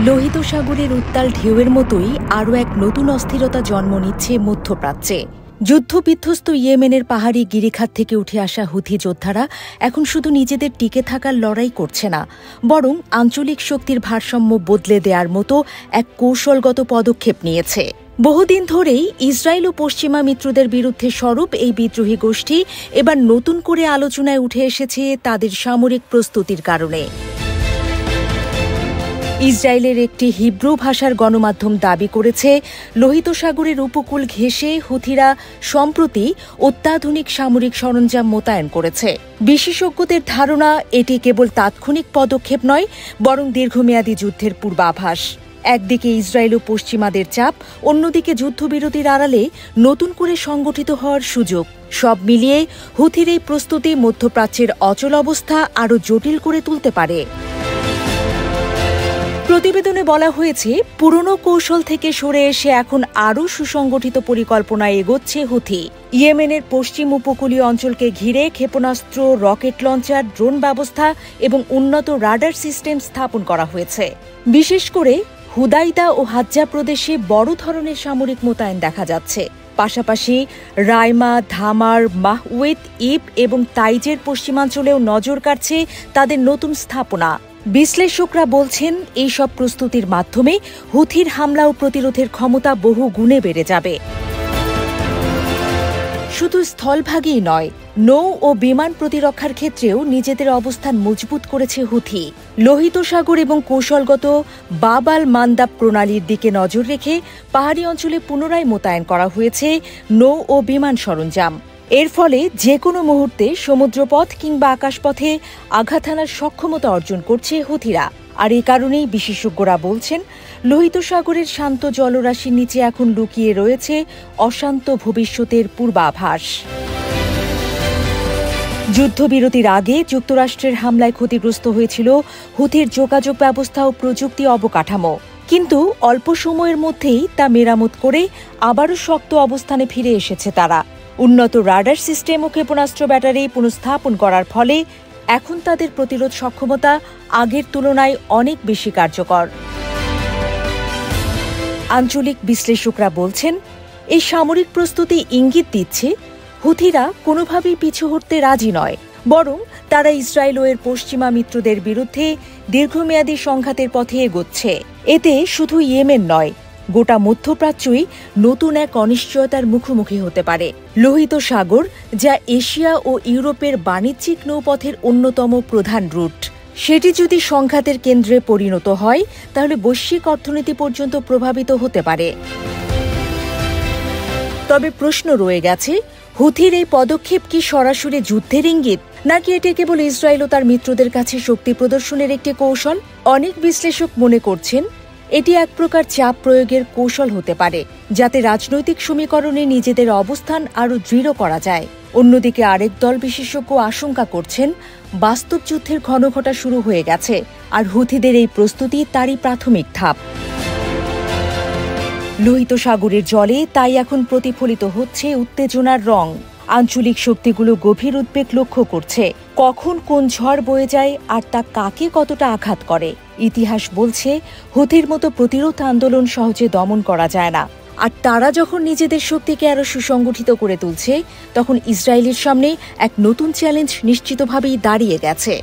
লোহিত সাগরের উত্তাল ঢেউয়ের মতোই আরও এক নতুন অস্থিরতা জন্ম নিচ্ছে মধ্যপ্রাচ্যে। যুদ্ধবিধ্বস্ত ইয়েমেনের পাহাড়ি গিরিখাত থেকে উঠে আসা হুথি যোদ্ধারা এখন শুধু নিজেদের টিকে থাকার লড়াই করছে না, বরং আঞ্চলিক শক্তির ভারসাম্য বদলে দেওয়ার মতো এক কৌশলগত পদক্ষেপ নিয়েছে। বহুদিন ধরেই ইসরায়েল ও পশ্চিমা মিত্রদের বিরুদ্ধে স্বরূপ এই বিদ্রোহী গোষ্ঠী এবার নতুন করে আলোচনায় উঠে এসেছে তাদের সামরিক প্রস্তুতির কারণে। ইসরায়েলের একটি হিব্রু ভাষার গণমাধ্যম দাবি করেছে, লোহিত সাগরের উপকূল ঘেঁষে হুথিরা সম্প্রতি অত্যাধুনিক সামরিক সরঞ্জাম মোতায়েন করেছে। বিশেষজ্ঞদের ধারণা, এটি কেবল তাৎক্ষণিক পদক্ষেপ নয়, বরং দীর্ঘমেয়াদী যুদ্ধের পূর্বাভাস। একদিকে ইসরায়েল ও পশ্চিমাদের চাপ, অন্যদিকে যুদ্ধবিরতির আড়ালে নতুন করে সংগঠিত হওয়ার সুযোগ। সব মিলিয়ে হুথির এই প্রস্তুতি মধ্যপ্রাচ্যের অচল অবস্থা আরও জটিল করে তুলতে পারে। প্রতিবেদনে বলা হয়েছে, পুরনো কৌশল থেকে সরে এসে এখন আরও সুসংগঠিত পরিকল্পনায় এগোচ্ছে হুথি। ইয়েমেনের পশ্চিম উপকূলীয় অঞ্চলকে ঘিরে ক্ষেপণাস্ত্র, রকেট লঞ্চার, ড্রোন ব্যবস্থা এবং উন্নত রাডার সিস্টেম স্থাপন করা হয়েছে। বিশেষ করে হুদাইদা ও হাজ্জা প্রদেশে বড় ধরনের সামরিক মোতায়েন দেখা যাচ্ছে। পাশাপাশি রাইমা, ধামার, মাহউইত, ইব এবং তাইজের পশ্চিমাঞ্চলেও নজর কাড়ছে তাদের নতুন স্থাপনা। বিশ্লেষকরা বলছেন, এই সব প্রস্তুতির মাধ্যমে হুথির হামলা ও প্রতিরোধের ক্ষমতা বহু গুণে বেড়ে যাবে। শুধু স্থলভাগেই নয়, নৌ ও বিমান প্রতিরক্ষার ক্ষেত্রেও নিজেদের অবস্থান মজবুত করেছে হুথি। লোহিত সাগর এবং কৌশলগত বাব আল মান্দাব প্রণালীর দিকে নজর রেখে পাহাড়ি অঞ্চলে পুনরায় মোতায়েন করা হয়েছে নৌ ও বিমান সরঞ্জাম। এর ফলে যে কোনো মুহূর্তে সমুদ্রপথ কিংবা আকাশপথে আঘাত হানার সক্ষমতা অর্জন করছে হুথিরা। আর এ কারণেই বিশেষজ্ঞরা বলছেন, লোহিত সাগরের শান্ত জলরাশির নিচে এখন লুকিয়ে রয়েছে অশান্ত ভবিষ্যতের পূর্বাভাস। যুদ্ধবিরতির আগে যুক্তরাষ্ট্রের হামলায় ক্ষতিগ্রস্ত হয়েছিল হুথির যোগাযোগ ব্যবস্থা ও প্রযুক্তি অবকাঠামো, কিন্তু অল্প সময়ের মধ্যেই তা মেরামত করে আবারও শক্ত অবস্থানে ফিরে এসেছে তারা। উন্নত রাডার সিস্টেম ও ক্ষেপণাস্ত্র ব্যাটারি পুনঃস্থাপন করার ফলে এখন তাদের প্রতিরোধ সক্ষমতা আগের তুলনায় অনেক বেশি কার্যকর। আঞ্চলিক বিশ্লেষকরা বলছেন, এই সামরিক প্রস্তুতি ইঙ্গিত দিচ্ছে হুথিরা কোনোভাবেই পিছু হটতে রাজি নয়, বরং তারা ইসরায়েল ও এর পশ্চিমা মিত্রদের বিরুদ্ধে দীর্ঘমেয়াদী সংঘাতের পথে এগোচ্ছে। এতে শুধু ইয়েমেন নয়, গোটা মধ্যপ্রাচ্যই নতুন এক অনিশ্চয়তার মুখোমুখি হতে পারে। লোহিত সাগর, যা এশিয়া ও ইউরোপের বাণিজ্যিক নৌপথের অন্যতম প্রধান রুট, সেটি যদি সংঘাতের কেন্দ্রে পরিণত হয়, তাহলে বৈশ্বিক অর্থনীতি পর্যন্ত প্রভাবিত হতে পারে। তবে প্রশ্ন রয়ে গেছে, হুথির এই পদক্ষেপ কি সরাসরি যুদ্ধের ইঙ্গিত, নাকি এটি কেবল ইসরায়েল ও তার মিত্রদের কাছে শক্তি প্রদর্শনের একটি কৌশল? অনেক বিশ্লেষক মনে করছেন, এটি এক প্রকার চাপ প্রয়োগের কৌশল হতে পারে, যাতে রাজনৈতিক সমীকরণে নিজেদের অবস্থান আরও দৃঢ় করা যায়। অন্যদিকে আরেক দল বিশেষজ্ঞ আশঙ্কা করছেন, বাস্তব যুদ্ধের ঘনঘটা শুরু হয়ে গেছে, আর হুথিদের এই প্রস্তুতি তারই প্রাথমিক ধাপ। লোহিত সাগরের জলে তাই এখন প্রতিফলিত হচ্ছে উত্তেজনার রং। আঞ্চলিক শক্তিগুলো গভীর উদ্বেগ লক্ষ্য করছে, কখন কোন ঝড় বয়ে যায় আর তা কাকে কতটা আঘাত করে। ইতিহাস বলছে, হুথির মতো প্রতিরোধ আন্দোলন সহজে দমন করা যায় না, আর তারা যখন নিজেদের শক্তিকে আরও সুসংগঠিত করে তুলছে, তখন ইসরায়েলের সামনে এক নতুন চ্যালেঞ্জ নিশ্চিতভাবেই দাঁড়িয়ে গেছে।